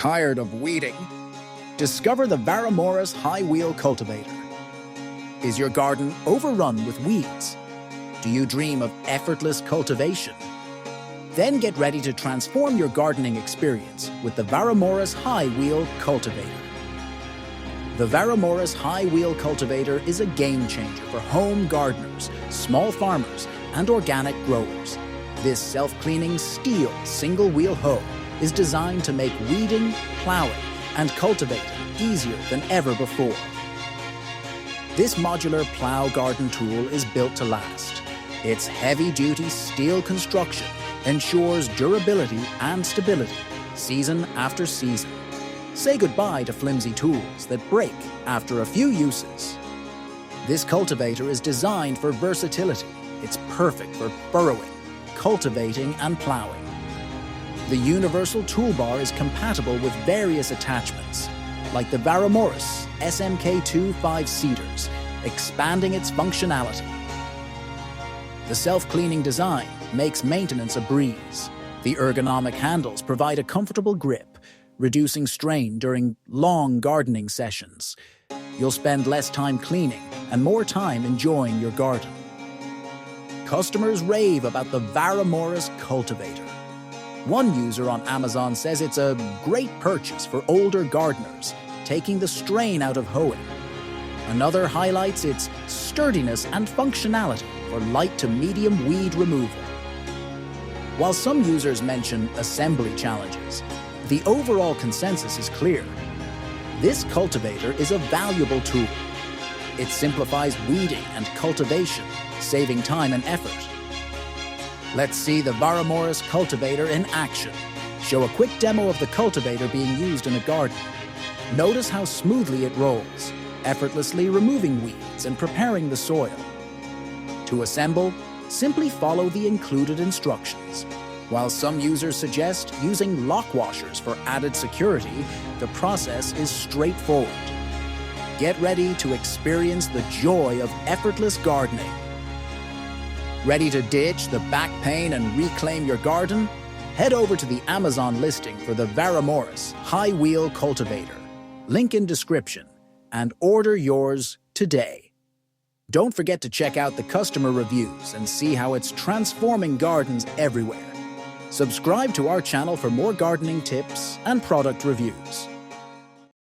Tired of weeding? Discover the Varomorus High Wheel Cultivator. Is your garden overrun with weeds? Do you dream of effortless cultivation? Then get ready to transform your gardening experience with the Varomorus High Wheel Cultivator. The Varomorus High Wheel Cultivator is a game changer for home gardeners, small farmers, and organic growers. This self-cleaning steel single-wheel hoe is designed to make weeding, plowing, and cultivating easier than ever before. This modular plow garden tool is built to last. Its heavy-duty steel construction ensures durability and stability season after season. Say goodbye to flimsy tools that break after a few uses. This cultivator is designed for versatility. It's perfect for furrowing, cultivating, and plowing. The universal toolbar is compatible with various attachments, like the Varomorus SMK2 5-seaters, expanding its functionality. The self-cleaning design makes maintenance a breeze. The ergonomic handles provide a comfortable grip, reducing strain during long gardening sessions. You'll spend less time cleaning and more time enjoying your garden. Customers rave about the Varomorus Cultivator. One user on Amazon says it's a great purchase for older gardeners, taking the strain out of hoeing. Another highlights its sturdiness and functionality for light to medium weed removal. While some users mention assembly challenges, the overall consensus is clear. This cultivator is a valuable tool. It simplifies weeding and cultivation, saving time and effort. Let's see the Varomorus Cultivator in action. Show a quick demo of the cultivator being used in a garden. Notice how smoothly it rolls, effortlessly removing weeds and preparing the soil. To assemble, simply follow the included instructions. While some users suggest using lock washers for added security, the process is straightforward. Get ready to experience the joy of effortless gardening. Ready to ditch the back pain and reclaim your garden? Head over to the Amazon listing for the Varomorus High Wheel Cultivator. Link in description, and order yours today. Don't forget to check out the customer reviews and see how it's transforming gardens everywhere. Subscribe to our channel for more gardening tips and product reviews.